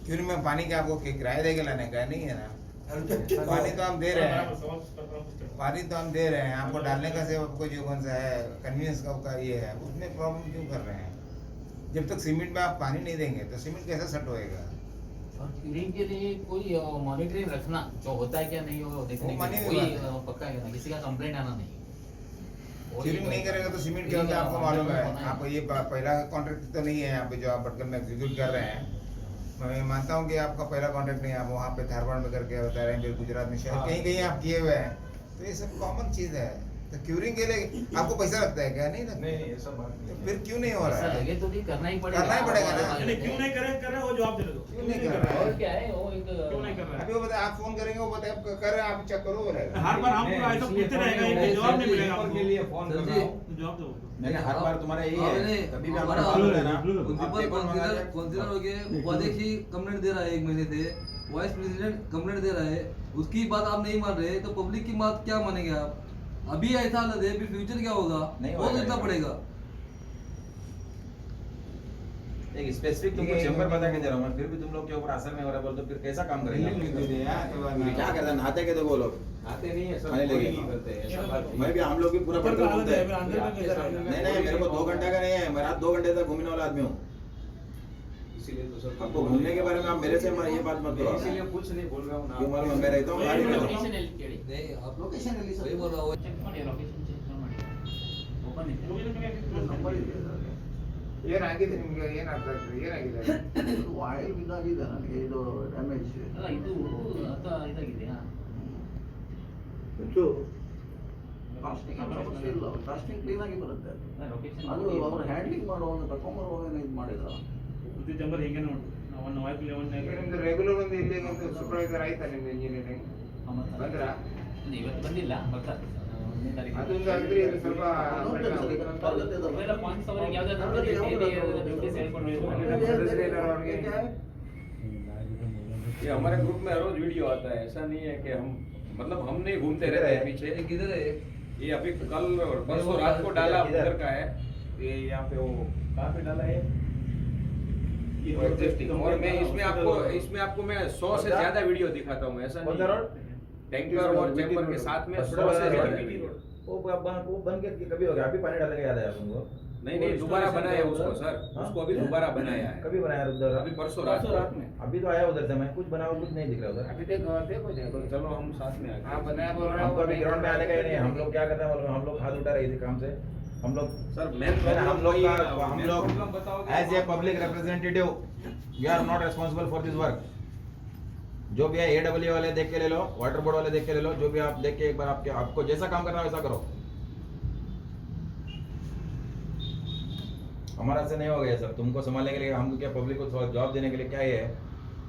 क्यों मैं पानी का आपको किराया देके लाने का नहीं है ना, पानी तो हम दे रहे हैं, पानी तो हम दे रहे हैं आपको, डालने का सिर्फ आपको जो कौन सा है कन्वीनियंस का ये है, उसमें प्रॉब्लम क्यों कर रहे हैं? जब तक सीमेंट में आप पानी नहीं देंगे तो सीमेंट कैसे सेट होएगा? और क्लीनिंग के लिए कोई मॉनिटरिंग रखना, जो होता है क्या नहीं हो देखने के लिए, कोई पक्का है, किसी का कंप्लेंट आना नहीं। क्लीनिंग नहीं करेगा तो सीमेंट क्या होता है आपको मालूम है? आपको ये पहला कॉन्ट्रैक्ट तो नहीं है यहाँ पे जो आप बटगल में एग्जीक्यूट कर रहे हैं। मैं मानता हूँ कि आपका पहला कॉन्ट्रैक्ट नहीं है, आप वहाँ पे धारवाड़ में करके बता रहे हैं, फिर गुजरात में शायद कहीं कहीं आप किए हुए हैं, तो ये सब कॉमन चीज़ है। तो क्यूरिंग के लिए आपको पैसा लगता है क्या? नहीं लगता। नहीं ये सब बात नहीं। तो फिर क्यों नहीं हो रहा है? लगे तो भी करना ही पड़ेगा, करना ही पड़ेगा ना। क्यों नहीं कर रहे हो जवाब दे दो, क्यों नहीं कर रहा और है? क्या है वो एक क्यों नहीं कर रहा है? अभी वो बताए, आप फोन करेंगे, वो बताए कर रहे हैं, आप चेक करो, बोलेगा हर बार हम ऐसा पूछते रहेगा, ये जवाब नहीं मिलेगा के आपको। लिए फोन कर रहा हूँ। जवाब दो। मैंने हर बार तुम्हारा यही है, कभी भी हमारा हमारा हाल होता है ना, प्रिंसिपल काउंसिलर हो गए, उपाध्यक्ष ही कंप्लेंट दे रहा है 1 महीने से, वाइस प्रेसिडेंट कंप्लेंट दे रहा है, उसकी बात आप नहीं मान रहे तो पब्लिक की बात क्या मानेंगे आप? अभी ऐसा हालत है, फिर फ्यूचर क्या होगा? नहीं वो होगा देखना ये। पड़ेगा। एक स्पेसिफिक तुमको चेंबर बता के दे रहा हूँ मैं, फिर भी तुम लोग के ऊपर असर नहीं हो रहा, बोल तो फिर कैसा काम करेंगे? क्या करते हैं, नहाते के तो वो लोग आते नहीं है सर, खाने कोई लगे। नहीं करते हैं, ऐसा बात नहीं मैं भी हम लोग भी पूरा ऊपर पढ़ते का हालत बोलते है, हैं। फिर अंदर में कैसे रहेगा? नहीं नहीं, मेरे को 2 घंटे का नहीं है, मैं रात 2 घंटे तक घूमने वाला आदमी हूँ। इसीलिए तो सर आपको घूमने के बारे में आप मेरे से ये बात मत करो। इसीलिए कुछ नहीं बोल रहा हूँ ना। क्यों मालूम है, मैं रहता हूँ गाड़ी में। ಲೊಕೇಶನ್ ಎಲ್ಲಿ ಕೇಳಿ नहीं आप ಲೊಕೇಶನ್ ಎಲ್ಲಿ ಸರ್? सही बोल रहा हूँ। ಚೆಕ್ ಮಾಡಿ, ಲೊಕೇಶನ್ ಚೆಕ್ ಮಾಡಿ, ಓಪನ್ ಇದೆ ನಂಬರ್ ಇದೆ ಅದರಲ್ಲಿ. ಏನಾಗಿದೆ ನಿಮ್ಗೆ? ಏನಾಗಿದೆ? ಇದು ಆಯಿಲ್ ಬಿದ್ದಾಗಿದೆ ನನಗೆ, ಇದು ಡ್ಯಾಮೇಜ್. ಅಲ್ಲ ಇದು ಅಥವಾ ಇದಾಗಿದೆಯಾ? ಹೆಚ್ಚು ಕಾಸ್ಟಿಂಗ್ ಇಲ್ಲ, ಕಾಸ್ಟಿಂಗ್ ಕ್ಲೀನ್ ಆಗಿ ಬರುತ್ತೆ. ಲೊಕೇಶನ್ ಅದು ಅವ್ರು ಹ್ಯಾಂಡ್ಲಿಂಗ್ ಮಾಡುವಾಗ ತಗೊಂಬರುವಾಗ ಇದು ಮಾಡಿದ್ರ. ಪ್ರತಿ ಜಂಬರ್ ಹೇಗೆ ನೋಡು, ನಾವು ಒಂದು ವೈಪ್ ನಿಮ್ದು ರೆಗ್ಯುಲರ್ ಒಂದು ಇಲ್ಲಿ ಒಂದು ಸೂಪರ್ವೈಸರ್ ಆಯ್ತಾ ನಿಮ್ದು ಇಂಜಿನಿಯರಿಂಗ್ ಬಂದ್ರಾ? ಇವತ್ತು ಬಂದಿಲ್ಲ, ಬರ್ತಾರೆ ಒಂದನೇ ತಾರೀಕು. ಅದೊಂದು ಅಂದ್ರೆ ಇದು ಸ್ವಲ್ಪ ನೋಡ್ತೇನೆ ಸರ್, ಈಗ ನನ್ನ ತರಗತಿ ಇದೆ. ಅವೆಲ್ಲ ಪಾಯಿಂಟ್ಸ್ ಅವರಿಗೆ ಯಾವ್ದಾದ್ರು ಡ್ಯೂಟೀಸ್ ಹೇಳ್ಕೊಂಡು ये हमारे ग्रुप में रोज वीडियो आता है, ऐसा नहीं है कि हम मतलब हम नहीं घूमते रहते हैं पीछे। एक इधर है, ये अभी कल और परसों रात को डाला उधर का है, ये यहाँ पे वो कहाँ पे डाला है और मैं इसमें आपको मैं 100 से ज्यादा वीडियो दिखाता हूँ, ऐसा नहीं है। टैंकर और चैम्बर के साथ में 100 से ज्यादा वीडियो। वो बन के कभी हो गया, अभी पानी डालने का याद है तुमको? नहीं दोबारा बनाया उसको सर, उसको अभी दोबारा बनाया है। कभी बनाया उधर? अभी परसों रात में। अभी तो आया उधर से मैं, कुछ बना हुआ कुछ नहीं दिख रहा उधर। अभी देखो तो चलो हम साथ में आगे। हाँ बनाया बोल रहा हमको अभी ग्राउंड में आने का ही नहीं है। हम लोग क्या करते हैं मालूम है? हम लोग हाथ उठा रहे इसी काम से। हम लोग सर मेन हम लोग प्रॉब्लम बताओगे as a public representative we are not responsible for this work. जो भी है AWE वाले देख के ले लो, वाटर बोर्ड वाले देख के ले लो, जो भी आप देख के एक बार आपको जैसा काम करना है वैसा करो। हमारा से नहीं होगा ये सब, तुमको संभालने के लिए हमको क्या, पब्लिक को जवाब देने के लिए क्या ये है?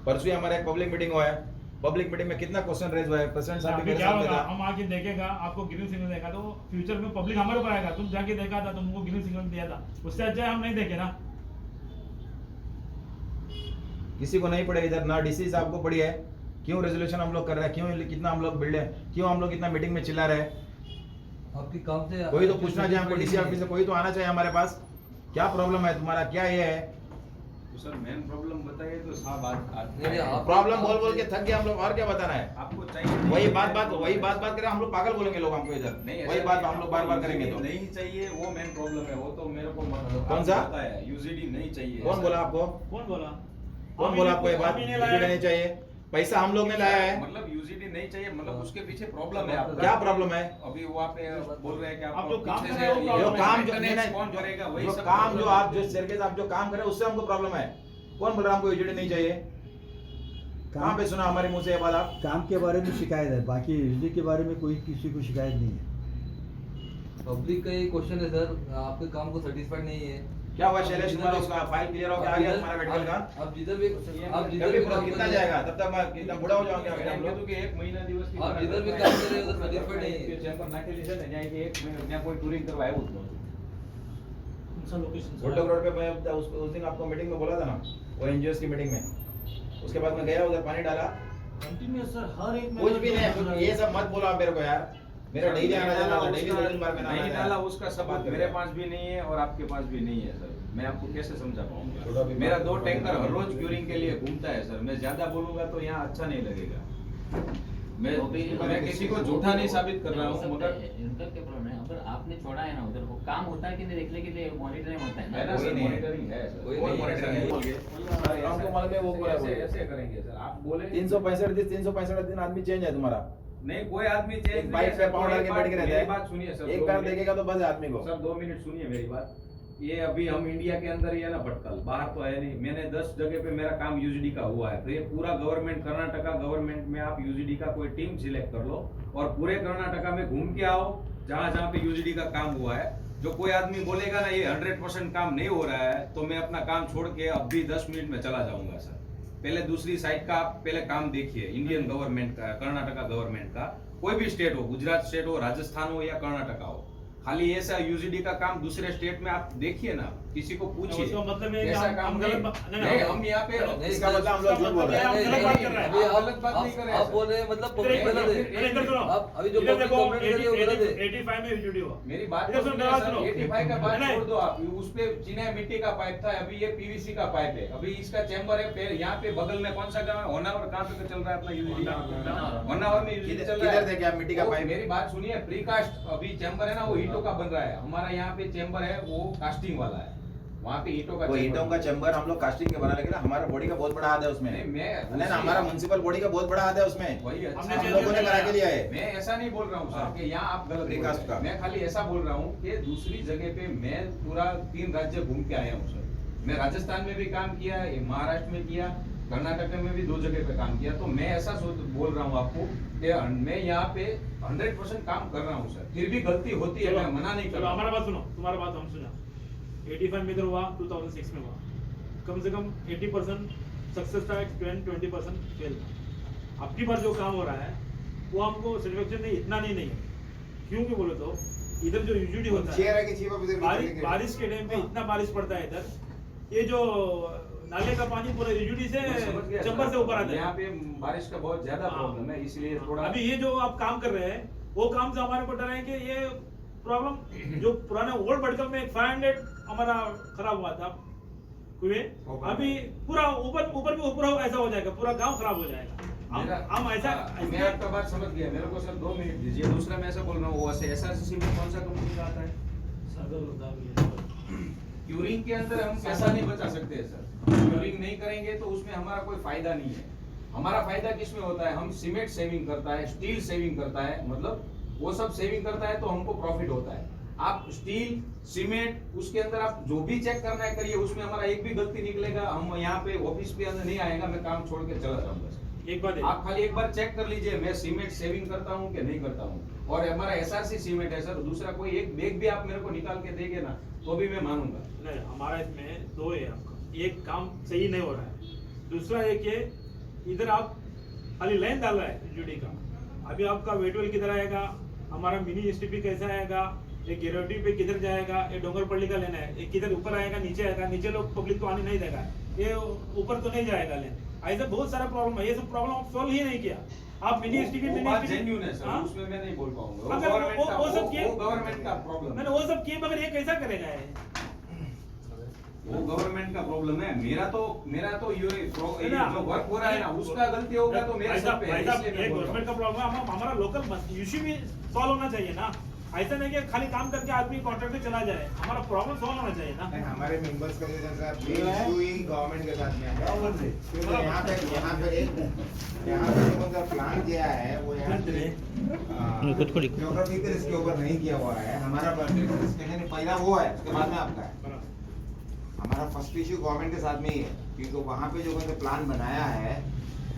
परसों ही हमारा एक पब्लिक मीटिंग हुआ है, पब्लिक मीटिंग में कितना क्वेश्चन रेज हुआ है, प्रेसिडेंट साहब भी अभी मेरे क्या साथ होगा, था। हम आके देखेगा, आपको ग्रीन सिग्नल देखा तो फ्यूचर में पब्लिक हमारे ऊपर आएगा, तुम जाके देखा था, तुमको ग्रीन सिग्नल दिया था, उससे अच्छा है हम नहीं देखे ना। किसी को नहीं पड़े इधर, ना डीसी साहब को पड़ी है। क्यों रेजोल्यूशन हम लोग कर रहे हैं? क्यों कितना हम लोग बिल्ड है? क्यों हम लोग इतना मीटिंग में चिल्ला रहे हैं? आपकी काम से कोई तो पूछना चाहिए हमको, डीसी ऑफिस से कोई तो आना चाहिए हमारे पास। क्या प्रॉब्लम है तुम्हारा, क्या ये है? तो सर मेन प्रॉब्लम बताइए तो साहब नहीं, आप प्रॉब्लम बोल के थक गए हम लोग, और क्या बताना है? आपको चाहिए वही बात करें, हम लोग पागल बोलेंगे लोग हमको इधर। नहीं, वही बात हम लोग बार बार करेंगे तो। नहीं चाहिए, वो मेन प्रॉब्लम है, वो तो मेरे को कौन सा? पता है, यूजीडी नहीं चाहिए। कौन बोला आपको? कौन बोला आपको ये बात? यूजीडी नहीं चाहिए, पैसा हम लोग ने लाया है। मतलब यूजीडी नहीं चाहिए, मतलब उसके पीछे प्रॉब्लम है आपका। क्या प्रॉब्लम है? अभी वो आप बोल रहे हैं कि आप आपको जो काम पीछे कर से रहे हो, ये जो काम जो maintenance कौन करेगा, वही जो सब काम problem जो है। आप जो सर्विस आप जो काम कर रहे हैं उससे हमको प्रॉब्लम है। कौन बोल रहा है हमको यूजीडी नहीं चाहिए? कहाँ पे सुना हमारे मुंह से ये बात आप? काम के बारे में शिकायत है, बाकी बिजली के बारे में कोई किसी को शिकायत नहीं है। पब्लिक का ये क्वेश्चन है सर, आपके काम को सेटिस्फाइड नहीं है। क्या हुआ शैलेश, तुम्हारा उसका फाइल क्लियर हो गया, आ गया तुम्हारा मेडिकल का? आप जिधर भी कभी कितना जाएगा? तब तक मैं कितना बूढ़ा हो जाऊंगा हम મેં लोग? કીધું કે એક મહિના દિવસ आप जिधर भी काम कर रहे हो उधर सेटिस्फाइड नहीं है। ચેમ્બર નાખેલી છે ને ત્યાં એક મહિના ત્યાં કોઈ ટુરિંગ કરવા આવ્યું જ નહોતું। गोल्डन रोड पे मैं उस दिन आपको मीटिंग में बोला था ना, वो एनजीओस की मीटिंग में। उसके बाद मैं गया उधर, पानी डाला, कंटिन्यूअस सर, हर एक कुछ भी नहीं। ये सब मत बोलो आप मेरे को यार, मेरा डेली आना जाना था, डेली 2 दिन बार में नहीं डाला उसका सबूत मेरे पास भी नहीं है और आपके पास भी नहीं है सर। मैं आपको कैसे समझा थोड़ा पाऊंगा? भी मेरा बात 2 करो, टैंकर बात हर करो। रोज क्यूरिंग के लिए घूमता है सर। मैं ज्यादा बोलूंगा तो यहाँ अच्छा नहीं लगेगा। मैं किसी को झूठा नहीं साबित कर रहा हूँ, मगर इनका क्या प्रॉब्लम है? अगर आपने छोड़ा है ना उधर, वो काम होता है कि नहीं देखने के लिए मॉनिटरिंग होता है है ना। ना कोई सर, नहीं है। मॉनिटरिंग है सर। कोई मॉनिटरिंग नहीं बोल सर, हमको मालूम है वो पूरा ऐसे बोल। ऐसे करेंगे सर, आप बोले 365 दिन आदमी चेंज है तुम्हारा। नहीं, कोई आदमी चेंज एक बाइक पे पाँव डाल के बैठ के रहता है। मेरी बात सुनिए सर, एक 2 बार मिनट। देखेगा तो बस है आदमी को। सर 2 मिनट सुनिए मेरी बात। ये अभी हम इंडिया के अंदर ही है ना भटकल, बाहर तो है नहीं। मैंने 10 जगह पे मेरा काम यूजीडी का हुआ है, तो ये पूरा गवर्नमेंट, कर्नाटका गवर्नमेंट में आप यूजीडी का कोई टीम सिलेक्ट कर लो और पूरे कर्नाटका में घूम के आओ जहां जहां पे यूजीडी का काम हुआ है। जो कोई आदमी बोलेगा ना ये 100% काम नहीं हो रहा है, तो मैं अपना काम छोड़ के अब भी 10 मिनट में चला जाऊंगा सर। पहले दूसरी साइड का आप पहले काम देखिए, इंडियन गवर्नमेंट का, कर्नाटका गवर्नमेंट का, कोई भी स्टेट हो, गुजरात स्टेट हो, राजस्थान हो या कर्नाटका हो, खाली ऐसा यूजीडी का काम दूसरे स्टेट में आप देखिए ना, किसी को पूछिए। उसका मतलब है कि ऐसा हम काम गलत नहीं, नहीं, नहीं, हम यहाँ पे नहीं, इसका मतलब हम लोग झूठ बोल रहे हैं। हम गलत बात कर रहे हैं। अभी आप गलत बात नहीं कर रहे हैं आप सर। बोल रहे हैं मतलब इधर पब्लिक गलत है। इधर इधर सुनो। आप अभी जो इधर public देखो, complaint कर रहे हो, गलत है। 85 में वीडियो हुआ। मेरी बात इधर तो सुनो, सुनिए बात सर, सुनो। 85 का बात नहीं, छोड़ दो आप, उस पे चिनाई मिट्टी का पाइप था, अभी ये पीवीसी का पाइप है। अभी इसका चैम्बर है, फिर यहाँ पे बगल में कौन सा गाँव है, होनावर, कहाँ पे चल रहा है अपना यूजीडी? होनावर में यूजीडी चल रहा है। किधर देखे आप मिट्टी का वो पाइप? मेरी बात सुनिए, प्रीकास्ट अभी चैम्बर है ना, वो ईंटों का बन रहा है। हमारा यहाँ पे चैम्बर है वो कास्टिंग वाला है, वहाँ पे ईंटों का वो ईंटों chamber का है। चैम्बर हम लोग कास्टिंग के बना, लेकिन हमारा बॉडी का बहुत बड़ा हाथ है उसमें। नहीं, मैं नहीं ना, हमारा म्युनिसिपल बॉडी का बहुत बड़ा हाथ है उसमें। वही अच्छा हमने हम लोगों ने करा के लिया है। मैं ऐसा नहीं बोल रहा हूँ हाँ। सर कि यहाँ आप गलत बोल रहे Precast का। हैं। मैं खाली ऐसा बोल रहा हूँ कि दूसरी जगह पे मैं पूरा 3 राज्य घूम के आया हूँ सर। मैं राजस्थान में भी काम किया, महाराष्ट्र में किया, कर्नाटक में भी 2 जगह पे काम किया। तो मैं ऐसा बोल रहा हूँ आपको कि मैं यहाँ पे 100% काम कर रहा हूँ सर। फिर भी गलती होती है, मैं मना नहीं कर चलो रहा हमारा हूँ। बात सुनो, तुम्हारा बात हम सुना। 85 में इधर हुआ, 2006 में हुआ। कम से कम 80% सक्सेस था, 20% फेल था। अब की बार जो काम हो रहा है वो हमको सेटिस्फेक्शन नहीं, इतना नहीं है। क्यों कि बोले तो इधर जो यूजुअली होता चेयर है है कि चीप आप इधर बारिश के टाइम पे इतना बारिश पड़ता है इधर, ये जो नाले का पानी पूरा यूजुअली से मैं समझ गया चंबर सर। से ऊपर आता यहाँ है। पे बारिश का बहुत ज्यादा हाँ। प्रॉब्लम है, इसलिए थोड़ा अभी ये जो आप काम कर रहे हैं वो काम से हमारे को डर है कि ये प्रॉब्लम जो पुराने ओल्ड भटकल में 500 हमारा खराब हुआ था कुएं, अभी पूरा ऊपर भी ऊपर ऐसा हो जाएगा, पूरा गांव खराब हो जाएगा। हम ऐसा मैं आपका बात समझ गया, मेरे को सर 2 मिनट दीजिए। दूसरा मैं ऐसा बोल रहा हूँ, वो एसआरसीसी में कौन सा कंपनी का आता है? क्यूरिंग के अंदर हम पैसा नहीं बचा सकते सर। क्यूरिंग नहीं करेंगे तो उसमें हमारा कोई फायदा नहीं है। हमारा फायदा किसमें होता है? हम सीमेंट सेविंग करता है, स्टील सेविंग करता है, मतलब वो सब सेविंग करता है तो हमको प्रॉफिट होता है। आप स्टील, सीमेंट, उसके अंदर आप जो भी चेक करना है करिए, उसमें हमारा एक भी गलती निकलेगा, हम यहाँ पे ऑफिस के अंदर नहीं आएगा, मैं काम छोड़ के चला जाऊंगा सर। एक बात है, आप खाली एक बार चेक कर लीजिए मैं सीमेंट सेविंग करता हूँ कि नहीं करता हूँ। और हमारा एसआरसी सीमेंट है सर। दूसरा कोई एक बैग भी आप मेरे को निकाल के देंगे ना तो भी मैं मानूंगा। नहीं हमारा इसमें 2 है आपका, एक काम सही नहीं हो रहा है, दूसरा है कि इधर आप खाली लाइन डाल रहा है जुड़ी का। अभी आपका वेटवेल किधर आएगा, हमारा मिनी एसटीपी कैसा आएगा, ये गिरोटी पे किधर जाएगा, ये डोंगरपल्ली का लेना है, ये किधर ऊपर आएगा नीचे आएगा, नीचे लोग पब्लिक को आने नहीं देगा, ये ऊपर तो नहीं जाएगा लेन। ऐसा बहुत सारा प्रॉब्लम है, ये सब प्रॉब्लम आप सॉल्व ही नहीं किया। आप मिनी एसटीपी वो बात जेन्युइन है सर, उसमें मैं नहीं बोल पाऊंगा। अगर वो सब किए, वो गवर्नमेंट का प्रॉब्लम मैंने है। वो सब किए मगर ये कैसा करेगा ये? वो गवर्नमेंट का प्रॉब्लम है। मेरा तो ये ना, जो वर्क हो रहा है ना उसका गलती होगा तो मेरे ऐसा सर पे है, ऐसा इसलिए मैं ये बोल रहा गवर्नमेंट का हूँ। प्रॉब्लम है, हमारा लोकल इश्यू भी सॉल्व होना चाहिए ना। ऐसा नहीं कि खाली काम करके आदमी कॉन्ट्रैक्ट पे चला जाए, हमारा प्रॉब्लम सॉल्व होना चाहिए ना। नहीं, हमारे मेंबर्स का जो जैसा इशू ही गवर्नमेंट के साथ में है। क्योंकि यहाँ पे जो उनका प्लान किया है वो यहाँ ज्योग्राफिकल इसके ऊपर नहीं किया हुआ है। हमारा डिस्कशन पहला वो है, उसके बाद में आपका है। हमारा फर्स्ट इशू गवर्नमेंट के साथ में ही है, क्योंकि वहाँ पे जो कौन सा प्लान बनाया है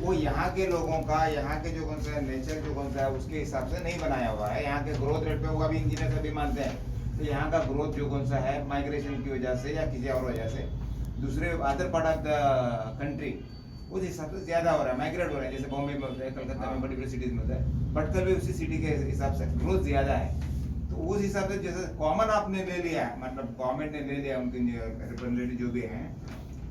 वो यहाँ के लोगों का, यहाँ के जो कौन सा नेचर जो कौन सा है उसके हिसाब से नहीं बनाया हुआ है। यहाँ के ग्रोथ रेट पे होगा भी इंजीनियर सभी मानते हैं, तो यहाँ का ग्रोथ जो कौन सा है माइग्रेशन की वजह से या किसी और वजह से दूसरे other part of the country उस हिसाब से ज्यादा हो रहा है, माइग्रेट हो रहा है। जैसे बॉम्बे में होता है, कलकत्ता में, बड़ी बड़ी सिटीज में होता है, भटकल भी उसी सिटी के हिसाब से ग्रोथ ज्यादा है। तो उस हिसाब से जैसे कॉमन आपने ले लिया, मतलब गवर्नमेंट ने ले लिया, उनके रिप्रेजेंटेटिव जो भी हैं,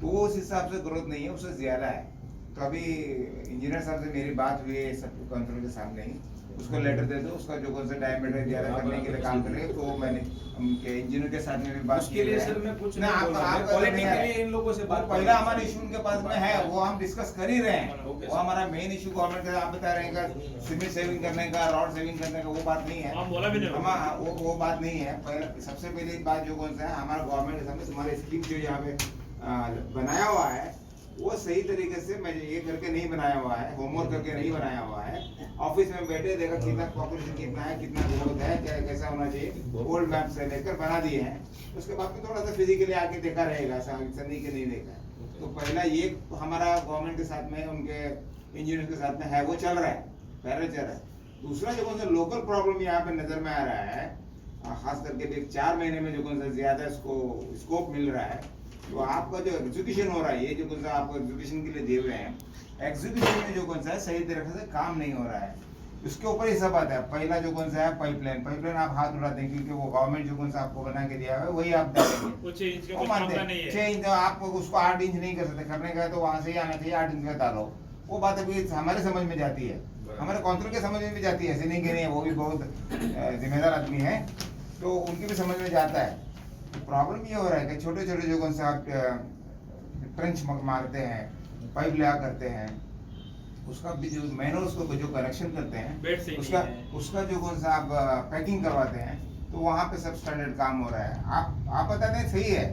तो उस हिसाब से ग्रोथ नहीं है, उससे ज्यादा है। तो अभी इंजीनियर साहब से मेरी बात हुई है सब कंट्रोल के सामने ही, उसको लेटर दे दो, उसका जो कौन सा डायमीटर ज्यादा करने के लिए काम करेंगे। तो मैंने उनके इंजीनियर के साथ में भी बात उसके लिए सर मैं कुछ ना, नहीं बोल रहा, मैं क्वालिटी के लिए इन लोगों से बात कर पहला रहा हूं। हमारा इशू उनके पास में है, वो हम डिस्कस कर ही रहे हैं। ओके, वो हमारा मेन इशू गवर्नमेंट का आप बता रहे हैं का सीमेंट सेविंग करने का, रॉड सेविंग करने का, वो बात नहीं है। हम बोला भी नहीं। वो बात नहीं है। पहले सबसे पहली बात जो कौन सा है, हमारा गवर्नमेंट के सामने तुम्हारे स्कीम जो यहाँ पे बनाया हुआ है, वो सही तरीके से मैं ये करके नहीं बनाया हुआ है, होमवर्क करके नहीं बनाया हुआ है। ऑफिस में बैठे देखा कितना पॉपुलेशन कितना है, कितना ग्रोथ है, क्या कैसा होना चाहिए, ओल्ड मैप से लेकर बना दिए हैं। उसके बाद में थोड़ा सा फिजिकली आके देखा रहेगा, ऐसा नहीं कि नहीं देखा है। तो पहला ये हमारा गवर्नमेंट के साथ में, उनके इंजीनियर के साथ में है, वो चल रहा है, पहले चल रहा है। दूसरा जो कौन सा लोकल प्रॉब्लम यहाँ पे नजर में आ रहा है, खास करके 4 महीने में जो कौन सा ज्यादा इसको स्कोप मिल रहा है, तो आपका जो एग्जीक्यूशन हो रहा है, ये जो कौन सा आपको एग्जीक्यूशन के लिए दिए हुए हैं, एग्जीक्यूशन में जो कौन सा है सही तरीके से काम नहीं हो रहा है। उसके ऊपर ही सब आता है। पहला जो कौन सा है पाइपलाइन आप हाथ उड़ाते हैं, क्योंकि वो गवर्नमेंट जो कौन सा आपको बना के दिया है वही आप डालेंगे। वो 6 इंच का वो कुछ मानते मामला हैं नहीं है। 6 इंच, आप उसको 8 इंच नहीं कर सकते, करने का है तो वहां से ही आना चाहिए, 8 इंच का डालो। वो बात अभी हमारे समझ में जाती है, हमारे काउंसिल के समझ में भी जाती है, ऐसे नहीं कि नहीं है, वो भी बहुत जिम्मेदार आदमी है, तो उनकी भी समझ में जाता है। प्रॉब्लम ये हो रहा है कि छोटे छोटे जो कौन सा आप ट्रेंच मारते हैं, पाइप लगा करते हैं, उसका भी जो मैनुअल उसको जो कनेक्शन करते बेड से हैं, ही उसका नहीं है। उसका जो कौन सा आप पैकिंग करवाते हैं, तो वहाँ पे सब स्टैंडर्ड काम हो रहा है। आप बताते हैं सही है,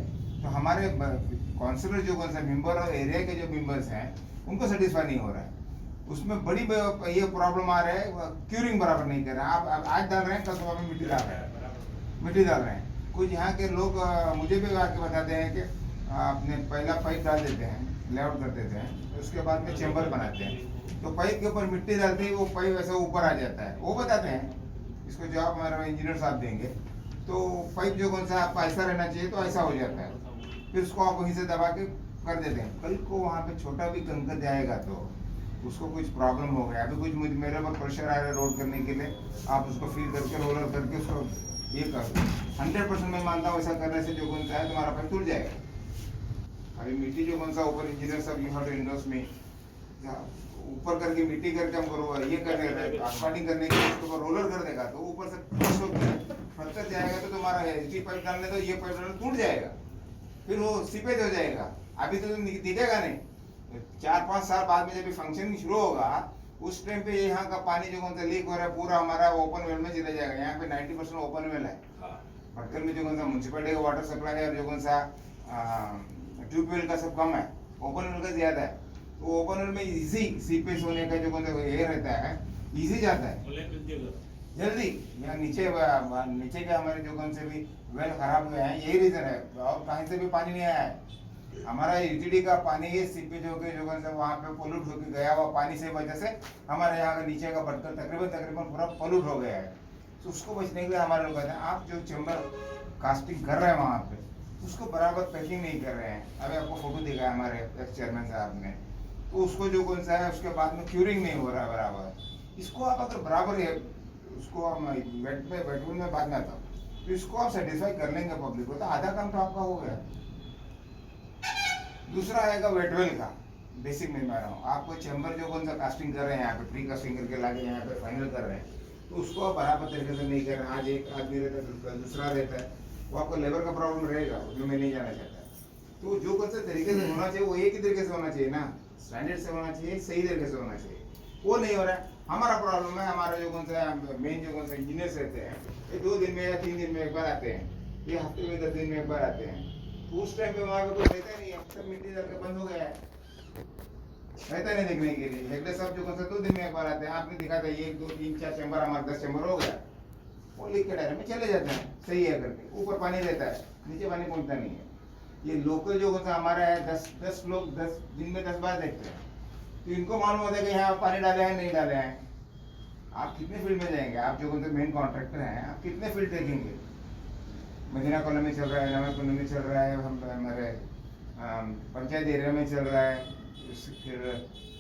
तो हमारे काउंसिलर जो कौन सा मेंबर और एरिया के जो मेंबर्स हैं, उनको सेटिस्फाई नहीं हो रहा है। उसमें बड़ी ये प्रॉब्लम आ रहा है, क्यूरिंग बराबर नहीं कर रहे हैं। आप आज डाल रहे हैं, कल सुबह में मिट्टी डाल रहे हैं, मिट्टी डाल रहे हैं। कुछ यहाँ के लोग मुझे भी आके बताते हैं कि आपने पहला पाइप डाल देते हैं, लेआउट कर देते हैं, उसके बाद में चैम्बर बनाते हैं, तो पाइप के ऊपर मिट्टी डालते ही वो पाइप ऐसा ऊपर आ जाता है। वो बताते हैं, इसको जवाब हमारा इंजीनियर साहब देंगे, तो पाइप जो कौन सा आपका ऐसा रहना चाहिए, तो ऐसा हो जाता है। फिर उसको आप वहीं से दबा के कर देते हैं। कल को वहाँ पे छोटा भी कंकर जाएगा तो उसको कुछ प्रॉब्लम हो गया, अभी कुछ मेरे पर प्रेशर आ रहा है रोड करने के लिए, आप उसको फील करके रोलर करके उसको ये कर 100% मैं मानता हूँ, ऐसा करने से जो कौन सा है तुम्हारा पाइप टूट जाएगा। अभी मिट्टी जो कौन सा ऊपर इंजीनियर साहब यू हैव टू इंडोर्स में, ऊपर करके मिट्टी करके हम करो ये कर रहे हैं, आसफाल्टिंग करने के लिए उसके ऊपर रोलर कर देगा, तो ऊपर से पत्थर जाएगा, तो तुम्हारा इसी पाइप डालने तो ये पाइप डालने टूट जाएगा, फिर वो सीपेज हो जाएगा। अभी तो दिखेगा नहीं, 4-5 साल बाद में जब फंक्शन शुरू होगा, उस टाइम पे यहाँ का पानी जो कौन सा लीक हो रहा है पूरा हमारा ओपन वेल में चला जाएगा। यहाँ पे 90% ओपन वेल है। भटकल में जो कौन सा म्यूनसिपैलिटी का वाटर सप्लाई है, और जो कौन सा ट्यूबवेल का सब कम है, ओपन वेल का ज्यादा है। तो ओपन वेल में इजी सीपेज होने का जो कौन सा एयर रहता है, इजी जाता है जल्दी। यहाँ नीचे के हमारे जो कौन से भी वेल खराब हुए हैं, यही रीजन है, और कहीं से भी पानी नहीं आया है। हमारा यूटिलिटी का पानी ये सीपेज होके जो कौन सा वहाँ पे पोल्यूट होके गया हुआ पानी से वजह से हमारे यहाँ का नीचे का भटकल तकरीबन पूरा पोल्यूट हो गया है। तो उसको बचने के लिए हमारे लोग कहते हैं, आप जो चैम्बर कास्टिंग कर रहे हैं वहाँ पे, उसको बराबर पैकिंग नहीं कर रहे हैं। अभी आपको फोटो दिखाया हमारे एक्स चेयरमैन साहब ने, तो उसको जो कौन सा है उसके बाद में क्यूरिंग नहीं हो रहा है बराबर। इसको आप अगर बराबर है, उसको हम वेटवुड में बात में आता तो इसको आप सेटिस्फाई कर लेंगे पब्लिक को, तो आधा काम तो आपका हो गया। दूसरा आएगा वेटवेल का, बेसिक में मैं रहा हूँ, आपको चैम्बर जो कौन सा कास्टिंग कर रहे हैं यहाँ पे, प्री कास्टिंग करके लाके यहाँ पे फाइनल कर रहे हैं, तो उसको आप बराबर तरीके से नहीं कर रहे हैं। आज एक आदमी रहता है, दूसरा रहता है, वो आपको लेबर का प्रॉब्लम रहेगा, उसमें मैं नहीं जाना चाहता। तो जो कौन सा तरीके से होना चाहिए वो एक ही तरीके से होना चाहिए ना, स्टैंडर्ड से होना चाहिए, सही तरीके से होना चाहिए, वो नहीं हो रहा है। हमारा प्रॉब्लम है, हमारा जो कौन सा मेन जो कौन सा इंजीनियर्स रहते हैं, ये 2 दिन में या 3 दिन में एक बार आते हैं, ये हफ्ते में 10 दिन में एक बार आते हैं। तो उस टाइम पे वहाँ पे कुछ रहता नहीं है, सब मिट्टी डाल के बंद हो गया है, रहता नहीं देखने के लिए। हेगड़े सब जो कौन सा 2 दिन में एक बार आते हैं, आपने दिखा था 1, 2, 3, 4 चैम्बर, हमारे 10 चैम्बर हो गया, वो लिख के डायरेक्ट में चले जाते हैं, सही है करके। ऊपर पानी रहता है, नीचे पानी पहुँचता नहीं है। ये लोकल जो कौन सा हमारा है, 10 लोग 10 दिन में 10 बार देखते हैं, तो इनको मालूम होता है कि यहाँ पानी डाले हैं नहीं डाले हैं। आप कितने फील्ड में जाएंगे, आप जो कौन से मेन कॉन्ट्रैक्टर हैं, आप कितने फील्ड देखेंगे? मदीना कॉलोनी चल रहा है, नवा कॉलोनी चल रहा है, हम हमारे पंचायत एरिया में चल रहा है, फिर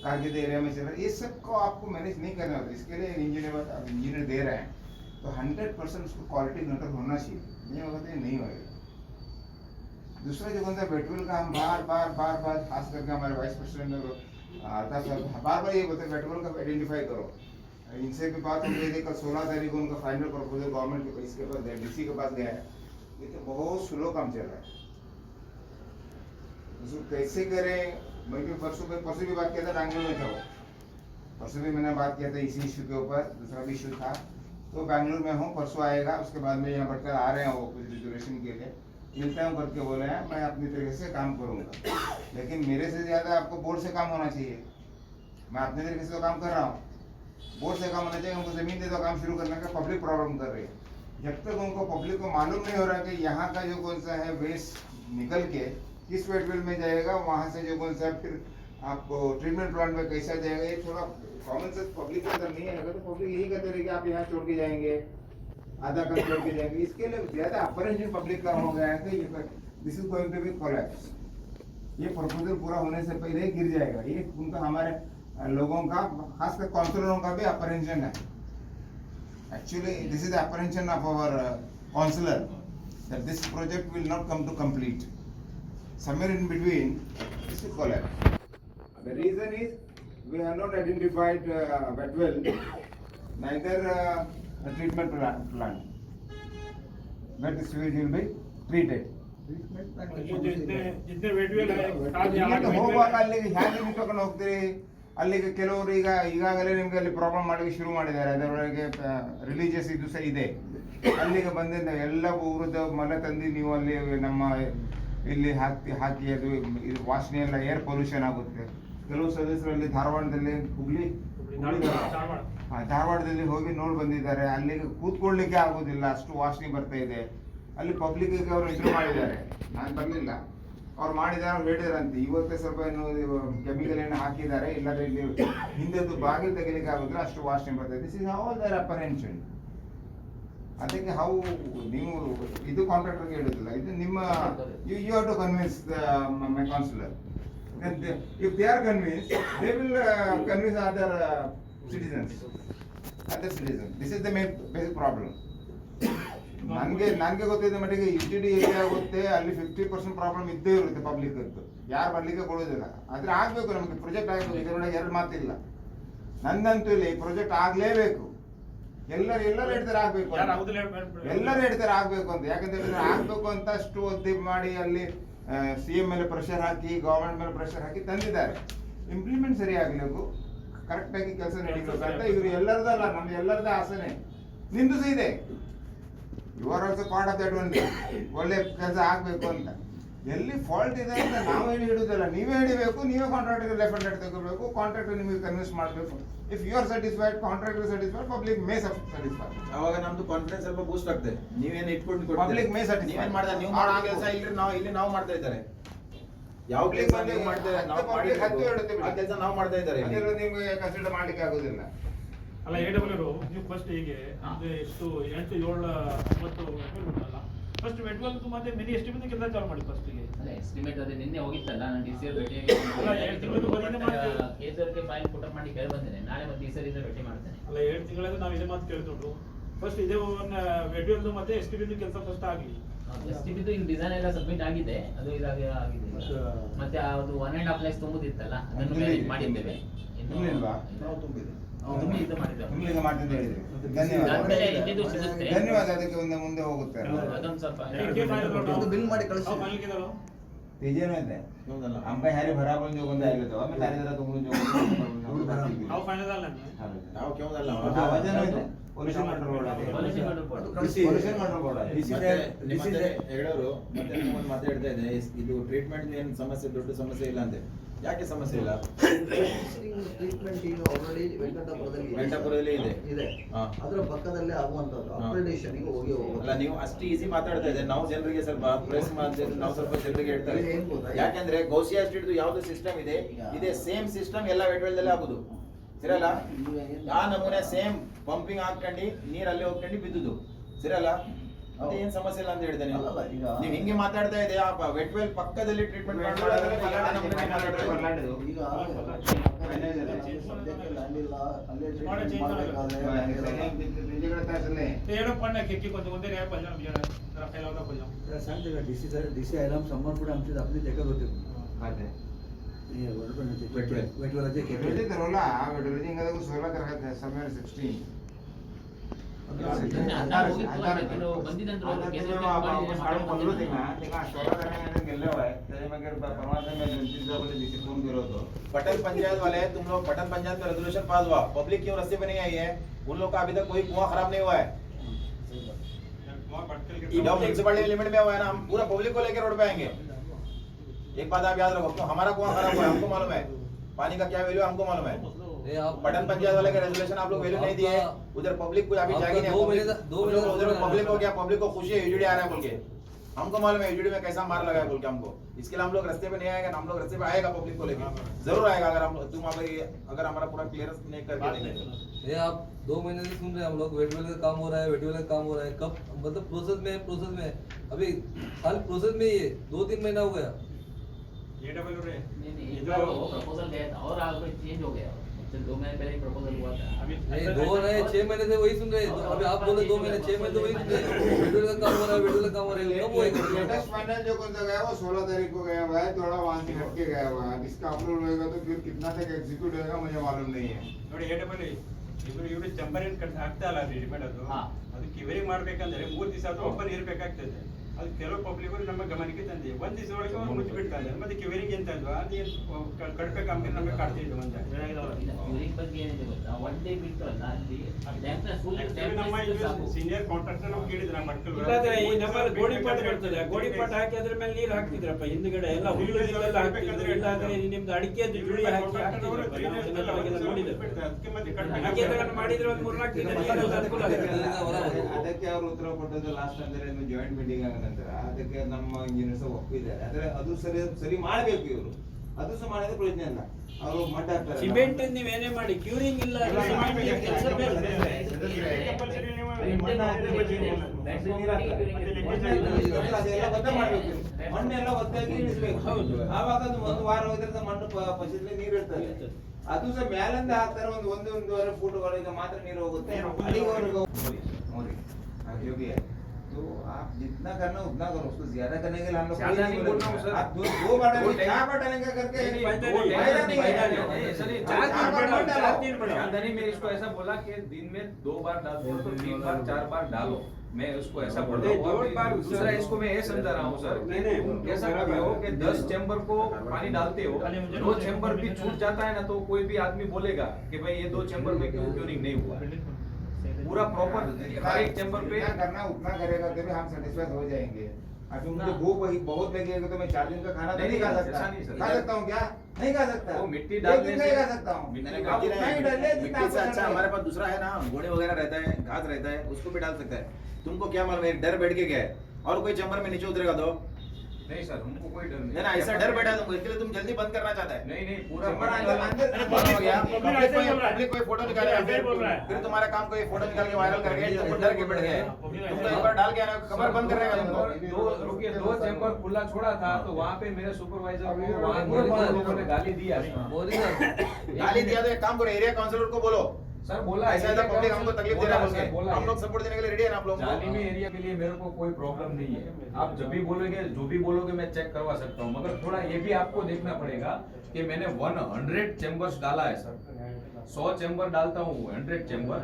कारगिल एरिया में चल रहा है, ये सब को आपको मैनेज नहीं करना होता। इसके लिए इंजीनियर दे रहे हैं, तो 100% उसको क्वालिटी कंट्रोल होना चाहिए, नहीं होगा तो नहीं होगा। दूसरा जो कौन सा पेट्रोल का हम बार खास करके हमारे वाइस प्रेसिडेंट बार ये बोलते हैं पेट्रोल का आइडेंटिफाई करो, इनसे भी बात हो गई थी, कल 16 तारीख को उनका फाइनल प्रपोजल गवर्नमेंट के इसके पास गया, डीसी के पास गया है। ये तो बहुत स्लो काम चल रहा है, उसको कैसे करें। मैं भी परसों भी बात किया था, बैंगलोर में था वो, परसों भी मैंने बात किया था इसी इशू के ऊपर, दूसरा भी इशू था। तो बैंगलोर में हूँ, परसों आएगा, उसके बाद में यहाँ बढ़कर आ रहे हैं वो कुछ रिजर्वेशन के लिए, मिलता हूँ करके बोले हैं, मैं अपनी तरीके से काम करूँगा। लेकिन मेरे से ज़्यादा आपको बोर्ड से काम होना चाहिए। मैं अपने तरीके से तो काम कर रहा हूँ, बोर्ड से काम होना चाहिए। उनको ज़मीन दे दो, काम शुरू करने का, पब्लिक प्रॉब्लम कर रही है। जब तक उनको पब्लिक को मालूम नहीं हो रहा कि यहाँ का जो कौन सा है वेस्ट निकल के किस वेटवेल में जाएगा, वहाँ से जो कौन सा फिर आपको ट्रीटमेंट प्लांट में कैसा जाएगा, ये थोड़ा कॉमन सेंस पब्लिक के अंदर नहीं है। अगर तो पब्लिक यही कहते रहे कि आप यहाँ छोड़ के जाएंगे, आधा कम छोड़ के जाएंगे, इसके लिए ज़्यादा अप्रेंशन पब्लिक का हो गया है कि this is going to be collapse. ये प्रपोजल पूरा होने से पहले ही गिर जाएगा। ये उनका हमारे लोगों का, खासकर काउंसिलरों का भी अप्रेंशन है। Actually, this is the apprehension of our councillor that this project will not come to complete. Somewhere in between, this will collapse. The reason is we have not identified wet well, neither a treatment plant. Where the sewage will be treated. ये जितने वेटवेल है आज यहाँ ಈಗ ಹೋಗುವಾಗ ಅಲ್ಲಿಗೆ ಹೇಗೆ ನೀವು ತಗೊಂಡು ಹೋಗ್ತೀರಿ? ಅಲ್ಲಿಗೆ ಕೆಲವರು ಈಗಾಗಲೇ ನಿಮ್ಗೆ ಅಲ್ಲಿ ಪ್ರಾಬ್ಲಮ್ ಮಾಡಲಿಕ್ಕೆ ಶುರು ಮಾಡಿದ್ದಾರೆ. ಅದರೊಳಗೆ ರಿಲಿಜಿಯಸ್ ಇದು ಸಹ ಇದೆ. ಅಲ್ಲಿಗೆ ಬಂದಿಂದ ಎಲ್ಲ ಊರದ ಮನೆ ತಂದು ನೀವು ಅಲ್ಲಿ ನಮ್ಮ ಇಲ್ಲಿ ಹಾಕಿ ಅದು ಇದು ವಾಸನೆ ಎಲ್ಲ ಏರ್ ಪೊಲ್ಯೂಷನ್ ಆಗುತ್ತೆ. ಕೆಲವು ಸದಸ್ಯರಲ್ಲಿ ಧಾರವಾಡದಲ್ಲಿ ಧಾರವಾಡದಲ್ಲಿ ಹೋಗಿ ನೋಡಿ ಬಂದಿದ್ದಾರೆ. ಅಲ್ಲಿಗೆ ಕೂತ್ಕೊಳ್ಳಿಕ್ಕೆ ಆಗೋದಿಲ್ಲ, ಅಷ್ಟು ವಾಸನೆ ಬರ್ತಾ ಇದೆ. ಅಲ್ಲಿ ಪಬ್ಲಿಕ್ಗೆ ಅವರು ಇದು ಮಾಡಿದ್ದಾರೆ, ನಾನು ಬರಲಿಲ್ಲ, ಅವ್ರು ಮಾಡಿದ್ದಾರೆ, ಅವ್ರು ಹೇಳಿದಾರಂತೆ ಇವತ್ತೇ ಸ್ವಲ್ಪ ಏನು ಕೆಮಿಕಲ್ ಏನು ಹಾಕಿದ್ದಾರೆ, ಇಲ್ಲದ್ರೆ ಇಲ್ಲಿ ಹಿಂದೆದು ಬಾಗಿಲು ತೆಗಿಲಿಕ್ಕೆ ಆಗೋದಿಲ್ಲ, ಅಷ್ಟು ವಾಸನೆ ಬರ್ತದೆ. This is all their apprehension. ಅದಕ್ಕೆ ಹೌ ನೀವು ಇದು ಕಾಂಟ್ರಾಕ್ಟರ್ಗೆ ಹೇಳುದಿಲ್ಲ, ಇದು ನಿಮ್ಮ you have to convince my councillor. If they are convince they will convince other citizens. This is the main basic problem. ನನಗೆ ಗೊತ್ತಿದ್ದ ಮಟ್ಟಿಗೆ UTD ಏರಿಯಾ ಆಗುತ್ತೆ, ಅಲ್ಲಿ 50% ಪ್ರಾಬ್ಲಮ್ ಇದ್ದೇ ಇರುತ್ತೆ ಪಬ್ಲಿಕ್ ಅಂತೂ, ಯಾರು ಬರ್ಲಿಕ್ಕೆ ಕೊಡೋದಿಲ್ಲ. ಆದ್ರೆ ಆಗ್ಬೇಕು, ನಮಗೆ ಪ್ರಾಜೆಕ್ಟ್ ಆಗಬೇಕು, ಇದರೊಳಗೆ ಎರಡು ಮಾತಿಲ್ಲ. ನಂದಂತೂ ಇಲ್ಲಿ ಪ್ರಾಜೆಕ್ಟ್ ಆಗ್ಲೇಬೇಕು. ಎಲ್ಲರೂ ಹೇಳ್ತಾರೆ ಆಗ್ಬೇಕು, ಎಲ್ಲರೂ ಹೇಳ್ತಾರೆ ಆಗ್ಬೇಕು ಅಂತ. ಯಾಕಂತೇಳಿದ್ರೆ ಆಗ್ಬೇಕು ಅಂತ ಅಷ್ಟು ಒದ್ದೆ ಮಾಡಿ ಅಲ್ಲಿ CM ಮೇಲೆ ಪ್ರೆಷರ್ ಹಾಕಿ, ಗವರ್ಮೆಂಟ್ ಮೇಲೆ ಪ್ರೆಷರ್ ಹಾಕಿ ತಂದಿದ್ದಾರೆ. ಇಂಪ್ಲಿಮೆಂಟ್ ಸರಿ ಆಗ್ಬೇಕು, ಕರೆಕ್ಟ್ ಆಗಿ ಕೆಲಸ ನಡೀಬೇಕಂತ ಇವರು ಎಲ್ಲರದಲ್ಲ, ನಮ್ದು ಎಲ್ಲರದೇ ಆಸೆನೆ, ನಿಂದು ಸಹ ಇದೆ. You are also part of that one. ಒಳ್ಳೆ ಕೆಲಸ ಆಗ್ಬೇಕು ಅಂತ. ಎಲ್ಲಿ ಫಾಲ್ಟ್ ಇದೆ ಅಂತ ನಾವು ಹೇಳಿ ಹಿಡುದಿಲ್ಲ, ನೀವೇ ಹಿಡಿಬೇಕು, ನೀವೇ ಕಾಂಟ್ರಾಕ್ಟರ್ ಲೆಫ್ಟ್ ಹ್ಯಾಂಡ್ ತಗೋಬೇಕು, ಕಾಂಟ್ರಾಕ್ಟರ್ ನಿಮಗೆ ಕನ್ವಿನ್ಸ್ ಮಾಡಬೇಕು. If you are satisfied, contractor satisfied, public may satisfied. ಅವಾಗ ನಮ್ದು ಕಾನ್ಫಿಡೆನ್ಸ್ ಸ್ವಲ್ಪ ಬೂಸ್ಟ್ ಆಗ್ತದೆ. ನೀವೇನು ಇಟ್ಕೊಂಡು ಪಬ್ಲಿಕ್ ಮೇ ಸ್ಯಾಟಿಸ್ಫೈಡ್. ನೀವೇನ್ ಮಾಡ್ತಾರೆ, ನೀವು ಮಾಡೋ ಕೆಲಸ ಇಲ್ಲಿ ನಾವು ಮಾಡ್ತಾ ಇದ್ದಾರೆ. ಯಾವ ಕೆಲಸ ನೀವು ಮಾಡ್ತಾರೆ, ನಾವು ಆ ಕೆಲಸ ನಾವು ಮಾಡ್ತಾ ಇದ್ದಾರೆ. ನಿಮಗೆ ಕನ್ಸಿಡರ್ ಮಾಡ್ಲಿಕ್ಕೆ ಆಗೋದಿಲ್ಲ. ಅಲ್ಲ AWR ನೀವು ಫಸ್ಟ್ ಹೀಗೆ ಅಂದ್ರೆ ಎಷ್ಟು 8, 7, 9 ಉಂಟಲ್ಲ, ಫಸ್ಟ್ ವೆಟ್ವೆಲ್ ಮತ್ತೆ ಮಿನಿ ಎಸ್ಟಿಮೇಟ್ ಕೆಲಸ ಚಾಲು ಮಾಡಿ ಫಸ್ಟ್ ಗೆ. ಅಲ್ಲ ಎಸ್ಟಿಮೇಟ್ ಅದೇ ನಿನ್ನೆ ಹೋಗಿತ್ತಲ್ಲ, ನಾನು DCR ಭೇಟಿಯಾಗಿ ಕೇಸರ್ಗೆ ಫೈಲ್ ಪುಟ ಮಾಡಿ ಕೇಳಿ ಬಂದೇನೆ. ನಾಳೆ ಮತ್ತೆ DCR ಇಂದ ಭೇಟಿ ಮಾಡ್ತೇನೆ. ಅಲ್ಲ 7 ತಿಂಗಳಿಂದ ನಾವು ಇದೇ ಮಾತು ಕೇಳ್ಕೊಂಡು ಫಸ್ಟ್ ಇದೇ ವೆಟ್ವೆಲ್ ಮತ್ತೆ ಎಸ್ಟಿಮೇಟ್ ಕೆಲಸ ಫಸ್ಟ್ ಆಗಲಿ. ಎಸ್ಟಿಮೇಟ್ ಈಗ ಡಿಸೈನ್ ಎಲ್ಲ ಸಬ್ಮಿಟ್ ಆಗಿದೆ, ಅದು ಆಗಿದೆ. ಮತ್ತೆ ಅದು 1.5 lakhs ತುಂಬುದಿತ್ತಲ್ಲ, ಅದನ್ನು ಮ್ಯಾನೇಜ್ ಮಾಡಿದ್ದೇವೆ. ಇಲ್ವಾ? ನಾವು ತುಂಬಿದೆ. ಇದು ಮಾಡಿದ್ದೇವೆ. ತುಂಬಿಗೆ ಮಾಡ್ತಿದ್ದೆ ಹೇಳಿದ್ರು. ಧನ್ಯವಾದ. ಅದಕ್ಕೆ ಮುಂದೆ ಹೋಗುತ್ತೆ. ಅದೊಂದು ಸ್ವಲ್ಪ ಅದು ಬಿಲ್ ಮಾಡಿ ಕಳಿಸಿ. तेजे में थे हम पे हरी भरा बोल जो बंदा आएगा तो हमें तारी जरा तुम जो आओ फाइनल डालना है ನಾವು ಕೇವಲ वजन में pollution control board pollution control board ಹೇಳೋರು ಮತ್ತೆ ಒಂದು ಮಾತಾಡ್ತಾ ಇದೆ, ಇದು ಟ್ರೀಟ್ಮೆಂಟ್ ಏನು ಸಮಸ್ಯೆ, ದೊಡ್ಡ ಸಮಸ್ಯೆ ಇಲ್ಲ ಅಂತೆ. ಯಾಕೆ ಸಮಸ್ಯೆ ಇಲ್ಲ? ಟ್ರೀಟ್ಮೆಂಟ್ ಈಗ ಆಲ್ರೆಡಿ ವೆಂಕಟಾಪುರದಲ್ಲಿ ಇದೆ. ಅದರ ಪಕ್ಕದಲ್ಲೇ ಆಗುವಂತದ್ದು ಅಪ್ಗ್ರೇಡೇಷನ್ ಗೆ ಹೋಗಿ ಅಲ್ಲ, ನೀವು ಅಷ್ಟು ಈಸಿ ಮಾತಾಡ್ತಾ ಇದೆ. ನಾವು ಜನರಿಗೆ ಸ್ವಲ್ಪ ಪ್ರೆಸ್ ಮಾಡ್ತಿದ್ರೆ ನಾವು ಸ್ವಲ್ಪ ಜನರಿಗೆ ಹೇಳ್ತಾರೆ. ಯಾಕಂದ್ರೆ ಗೌಸಿಯಾ ಸ್ಟ್ರೀಟ್ ಯಾವ್ದು ಸಿಸ್ಟಮ್ ಇದೆ, ಇದೇ ಸೇಮ್ ಸಿಸ್ಟಮ್ ಎಲ್ಲ ವೆಟ್ವೆಲ್ದಲ್ಲೇ ಆಗುದು. ಸರಿಯಲ್ಲ? ಆ ನಮೂನೆ ಸೇಮ್ ಪಂಪಿಂಗ್ ಹಾಕೊಂಡು ನೀರ್ ಅಲ್ಲಿ ಹೋಗ್ಕೊಂಡು ಬಿದ್ದುದು. ಸರಿಯಲ್ಲ? ಮತ್ತೆ ಏನ್ ಸಮಸ್ಯೆ ಇಲ್ಲ ಅಂತ ಹೇಳ್ತೇನೆ. ನೀವು ಹಿಂಗೆ ಮಾತಾಡ್ತಾ ಇದೆ, ಆ ವೆಟ್ವೆಲ್ ಪಕ್ಕದಲ್ಲಿ ಟ್ರೀಟ್ಮೆಂಟ್ ಈಗ ఏడో పండగ ఎక్కి కొంతమంది రేపు పల్లెం రఫేల్ పల్లెం सांगते का डीसी आयला संबंध पुढे आमची आपली देखत होते आहे हे वरपर्यंत वेटोलॉजी करोला वेटोलॉजी का तो 16 तरह का समय 16 ಬಂದಿದೆ ಅಂತ पटन पंचायत वाले तुम लोग पटन पंचायत का रेजोल्यूशन पास हुआ, पब्लिक क्यों रास्ते पे नहीं आई है? उन लोग का अभी तक कोई कुआं खराब नहीं हुआ है। म्युनिसिपैलिटी लिमिट में हुआ है ना, हम पूरा पब्लिक को लेकर रोड पे आएंगे। एक बात आप याद रखो, क्यों हमारा कुआं खराब हुआ है हमको मालूम है, पानी का क्या वैल्यू हमको मालूम है। पटन पंचायत वाले का रेजोल्यूशन आप लोग वैल्यू नहीं दिए, उधर पब्लिक को अभी जागी नहीं, उधर पब्लिक को क्या, पब्लिक को खुशी है यूजीडी आ रहा है बोल के, हमको मालूम है यूजीडी में कैसा मार लगा है बोल के हमको। इसके लिए हम लोग रास्ते पे नहीं आएगा, हम लोग रास्ते पे आएगा पब्लिक को लेकर, जरूर आएगा। अगर हम तुम अगर हमारा पूरा क्लियर नहीं करके देंगे। ये आप 2 महीने से सुन रहे हैं हम लोग, वेटवेल का काम हो रहा है, वेटवेल का काम हो रहा है, कब मतलब प्रोसेस में अभी हाल प्रोसेस में ये 2-3 महीना हो गया। नहीं, एक बार वो प्रपोजल गया था और आगे चेंज हो गया। 2 महीने पहले प्रपोजल हुआ था। नहीं 2 नहीं 6 महीने से वही सुन रहे हैं। अभी आप बोले 2 महीने 6 महीने तो वही सुन रहे हैं, वेटवेल का काम हो रहा है, वेटवेल का काम हो रहा है, कब होएगा? लेटेस्ट फाइनल जो कौन सा गया वो 16 तारीख को गया हुआ है, थोड़ा वहां से हट के गया हुआ है। इसका अप्रूवल होएगा तो फिर कितना तक एग्जीक्यूट होएगा मुझे मालूम नहीं है। ನೋಡಿ AWL ಇವರು ಚಂಬರಿನ ಆಗ್ತಾ ಅಲ್ಲ ರಿಪೇರ್ ಅದು ಅದು ಕಿವರಿಂಗ್ ಮಾಡ್ಬೇಕಂದ್ರೆ 3 ದಿವಸ ಅದು ಓಪನ್ ಇರಬೇಕಾಗ್ತದೆ. ಅದು ಕೆಲವು ಪಬ್ಲಿಕ್ ಅವರು ನಮ್ಮ ಗಮನಕ್ಕೆ ತಂದೆ 1 ದಿವಸ ಒಳಗೆ ಅವ್ರು ಮುಚ್ಚಿಬಿಡ್ತಾರೆ. ಮತ್ತೆ ಕಿವರಿಂಗ್ ಎಂತ ಅದು ಕಡಿಮೆ ಕಂಪನಿ ನಮಗೆ ಕಾಡ್ತಿದ್ದು ಅಂತ ಯೂರಿಂಗ್ ಬಗ್ಗೆ ಏನಿದೆ ಗೊತ್ತಾ, 1 ಡೇ ಬಿಟ್ಟು ಅಲ್ಲ ಅಲ್ಲಿ ಡ್ಯಾಮ್ನ ಫುಲ್ ನಮ್ಮ ಸೀನಿಯರ್ ಕಾಂಟ್ರಾಕ್ಟರ್ ನಾವು ಕೇಳಿದ್ರೆ ಮಕ್ಕಳು ಇಲ್ಲಾಂದ್ರೆ ಈ ನಮ್ಮ ಗೋಣಿಪಾಟ್ ಬರ್ತದೆ, ಗೋಣಿಪಾಟ್ ಹಾಕಿ ಅದ್ರ ಮೇಲೆ ನೀರು ಹಾಕ್ತಿದ್ರಪ್ಪ ಹಿಂದ್ಗಡೆ ಎಲ್ಲ ಹುಲ್ಲು ಎಲ್ಲ ಹಾಕ್ತಿದ್ರು. ಇಲ್ಲಾಂದ್ರೆ ನಿಮ್ದು ಅಡಿಕೆದು ಜುಳಿ ಹಾಕಿ ಹಾಕ್ತಿದ್ರಪ್ಪ, ನೋಡಿದ್ರೆ ಹಾಗೆ ಮಾಡಿದ್ರೆ ಒಂದು 3-4 ದಿನ ನೀರು ಅನುಕೂಲ ಆಗುತ್ತೆ. ಅದಕ್ಕೆ ಅವರು ಉತ್ತರ ಕೊಟ್ಟದ್ದು ಲಾಸ್ಟ್ ಅಂದ್ರೆ ಜಾಯಿಂಟ್ ಮೀಟಿಂಗ್ ಆದ ನಂತರ ಅದಕ್ಕೆ ನಮ್ಮ ಇಂಜಿನಿಯರ್ಸ್ ಒಪ್ಪಿದ್ದಾರೆ. ಆದ್ರೆ ಅದು ಸರಿ ಮಾಡಬೇಕು ಇವರು, ಅದು ಸಹ ಮಾಡಿದ್ರೆ ಪ್ರಯೋಜನ ಇಲ್ಲ. ಅವರು ಮಡ್ಡ ಹಾಕ್ತಾರೆ, ಸಿಮೆಂಟ್ ನೀವೇನೇ ಮಾಡಿ ಕ್ಯೂರಿಂಗ್ ಇಲ್ಲ, ಕೆಲಸ ಬೇರೆ. ಮಣ್ಣೆಲ್ಲ ಒತ್ತಾಗಿ ಇಳಿಸ್ಬೇಕು. ಆವಾಗ ಅದು 1 ವಾರ ಹೋದ್ರೆ ಮಣ್ಣು ಪಶಿದ್ರೆ ನೀರು ಇರ್ತದೆ. ಅದು ಸಹ ಮೇಲಿಂದ ಹಾಕ್ತಾರೆ, ಒಂದೂವರೆ ಫೂಟ್ಗಳಿಗೆ ಮಾತ್ರ ನೀರು ಹೋಗುತ್ತೆ ಅಲ್ಲಿವರೆಗೂ ನೋಡಿ जो भी है। तो आप जितना करना उतना करो, उसको ज्यादा करने के लिए हम लोग ज्यादा नहीं बोल रहा हूं सर। आप दो बार क्या डालेंगे करके फायदा नहीं है सर। मैंने इसको ऐसा बोला कि दिन में 2 बार डालो तो 3 बार 4 बार डालो, मैं उसको ऐसा बोल रहा हूं। दूसरा इसको मैं ये समझा रहा हूं सर, तुम कैसा कर रहे हो कि 10 चैम्बर को पानी डालते हो, 2 चैम्बर भी छूट जाता है ना, तो कोई भी आदमी बोलेगा कि भाई ये 2 चैम्बर में क्यों क्यूरिंग नहीं हुआ। पूरा प्रॉपर हर एक चैम्बर पे करना उतना करेगा तभी हम सैटिस्फाइड हो जाएंगे। अभी मुझे भूख बहुत लगेगी तो मैं 4 दिन का खाना नहीं खा सकता। खा सकता हूँ क्या? नहीं खा सकता। वो मिट्टी डालने से नहीं खा सकता हूँ। मिट्टी से अच्छा हमारे पास दूसरा है ना, घोड़े वगैरह रहता है, घास रहता है, उसको भी डाल सकता है। तुमको क्या मालूम है, डर बैठ के गया है और कोई चैम्बर में नीचे उतरेगा तो नहीं सर, हमको कोई डर नहीं ना, ऐसा डर बैठा तुमको, इसके लिए तुम जल्दी बंद करना चाहता है। नहीं पूरा पब्लिक कोई फोटो निकालेगा, फिर तुम्हारा काम कोई फोटो निकाल के वायरल करके तुमको डर के बैठ गए, तुम तो एक बार डाल के आना, कमर बंद करेगा तुमको। 2 चैम्बर खुला छोड़ा था तो वहाँ पे मेरे सुपरवाइजर को वहाँ लोगों ने गाली दिया। गाली दिया तो एक काम करो, एरिया काउंसिलर को बोलो सर बोला ऐसा ऐसा पब्लिक हमको तकलीफ दे रहा है, बोला हम लोग सपोर्ट देने के लिए रेडी है ना आप लोग। जाली में एरिया के लिए मेरे को कोई प्रॉब्लम नहीं है, आप जब भी बोलोगे जो भी बोलोगे मैं चेक करवा सकता हूँ, मगर थोड़ा ये भी आपको देखना पड़ेगा कि मैंने 100 चैम्बर्स डाला है सर। 100 चैम्बर डालता हूँ 100 चैम्बर,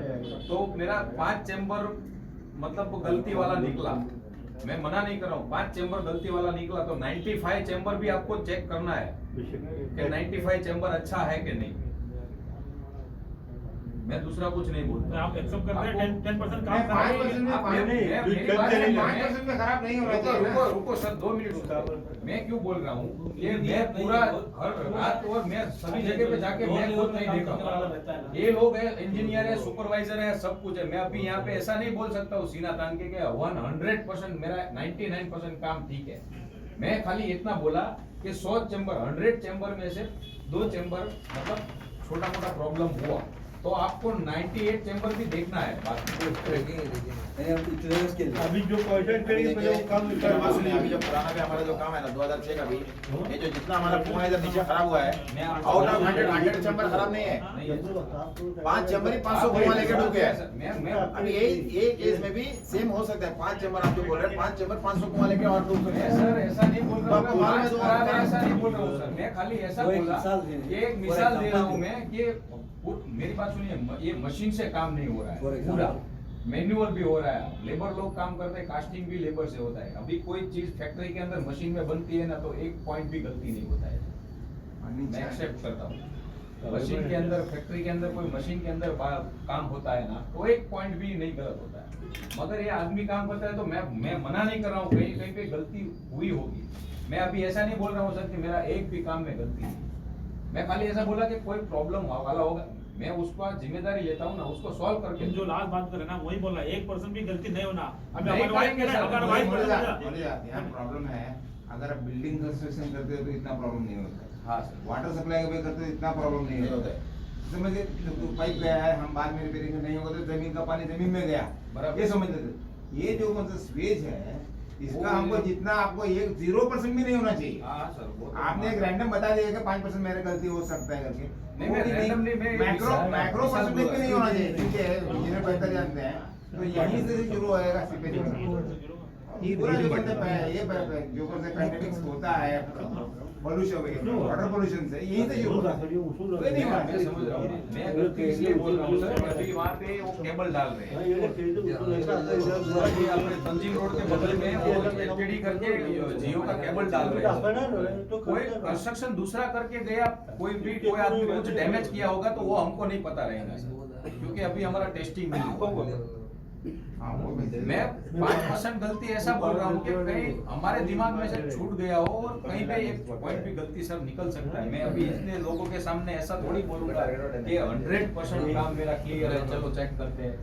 तो मेरा 5 चैम्बर मतलब गलती वाला निकला। मैं मना नहीं कर रहा हूँ, 5 चैम्बर गलती वाला निकला तो 95 चैम्बर भी आपको चेक करना है कि 95 चैम्बर अच्छा है कि नहीं। मैं दूसरा कुछ नहीं बोलता। आप एक्सेप्ट करते हैं 10% काम मैं 5% में खराब नहीं होना चाहिए। रुको सर 2 मिनट। मैं क्यों बोल रहा हूँ ये मैं पूरा हर रात और मैं सभी जगह पे जाके मैं खुद नहीं देखा। ये लोग है, इंजीनियर है, सुपरवाइजर है, सब कुछ है। मैं अभी यहाँ पे ऐसा नहीं बोल सकता हूँ सीना तान के 100% मेरा 99% काम ठीक है। मैं खाली इतना बोला कि 100 चैम्बर 100 चैम्बर में से 2 चैम्बर मतलब छोटा मोटा प्रॉब्लम हुआ, तो आपको 98 चेंबर भी देखना है अभी जो क्वेश्चन करेंगे पहले वो काम बात सुनिए, अभी जो पुराना भी हमारा जो काम है ना 2006 का भी, ये जो जितना हमारा कुआं इधर नीचे खराब हुआ है, आउट ऑफ 100 चैम्बर खराब नहीं है, 5 चैम्बर ही 500 कुआं लेके डूब गया है। अभी ये केस में भी सेम हो सकता है, 5 चैम्बर आप जो बोल रहे हैं, 5 चैम्बर 500 कुआं लेके और डूब गए। सर ऐसा नहीं बोल रहा आपको मालूम है तो हूँ, ऐसा नहीं बोल रहा हूँ सर, मैं खाली ऐसा बोला, ये एक मिसाल दे रहा हूँ मैं कि मेरी बात सुनिए, ये मशीन से काम नहीं हो रहा है, पूरा मैन्युअल भी हो रहा है, लेबर लोग काम करते हैं, कास्टिंग भी लेबर से होता है। अभी कोई चीज फैक्ट्री के अंदर मशीन में बनती है ना, तो एक पॉइंट भी गलती नहीं होता है, मैं एक्सेप्ट करता हूँ। मशीन के अंदर, फैक्ट्री के अंदर कोई मशीन के अंदर काम होता है ना, तो एक पॉइंट भी नहीं गलत होता है। मगर ये आदमी काम करता है तो मैं मना नहीं कर रहा हूँ, कहीं कहीं पे गलती हुई होगी। मैं अभी ऐसा नहीं बोल रहा हूँ सर कि मेरा एक भी काम में गलती नहीं, मैं खाली ऐसा बोला कि कोई प्रॉब्लम वाला होगा, मैं उसका जिम्मेदारी लेता हूँ ना, उसको सॉल्व करके। जो लास्ट बात कर रहे हैं ना, वही बोल रहा है, 1% भी गलती नहीं होना। अभी नहीं हमारे वाइफ करेंगे सर, अगर वाइफ यहाँ प्रॉब्लम है, अगर आप बिल्डिंग कंस्ट्रक्शन करते हो तो इतना प्रॉब्लम नहीं होता है। हाँ सर, वाटर सप्लाई का करते हो इतना प्रॉब्लम नहीं होता है। समझिए पाइप गया है, हम बाद में रिपेयरिंग नहीं होगा तो जमीन का पानी जमीन में गया, बराबर। ये समझ लेते। ये जो मतलब स्वेज है, इसका हमको जितना आपको एक 0% भी नहीं होना चाहिए। हाँ सर, वो तो आपने एक रैंडम बता दिया कि 5% मेरे गलती हो सकता है करके, नहीं, मैं random नहीं, मैं मैक्रो मिसाल परसेंटेज भी नहीं होना चाहिए, बोला। ठीक है, इंजीनियर बेहतर जानते हैं। तो यहीं से शुरू होएगा सीपेज। पूरा जो मतलब है, ये जो पेंडेमिक्स होता है पोल्यूशन, वाटर पोल्यूशन से, यहीं से शुरू होता है। कोई नहीं मैं मानता। समझ रहा हूँ, मैं गलती इसलिए बोल रहा हूँ सर, अभी वहाँ पे वो केबल डाल रहे हैं, ये अपने तंजीम रोड के बगल में वो एलटीडी करके जियो का केबल डाल रहे हैं। कोई कंस्ट्रक्शन दूसरा करके गया, कोई आदमी कुछ डैमेज किया होगा तो वो हमको नहीं पता रहेगा सर, क्योंकि अभी हमारा टेस्टिंग नहीं हुआ है। हाँ, वो भी मैं 5% गलती ऐसा बोल रहा हूँ कि कहीं हमारे दिमाग में से छूट गया हो और कहीं पे एक पॉइंट भी गलती सर निकल सकता है। मैं अभी इतने लोगों के सामने ऐसा थोड़ी बोलूंगा कि 100% काम मेरा क्लियर है, चलो चेक करते हैं।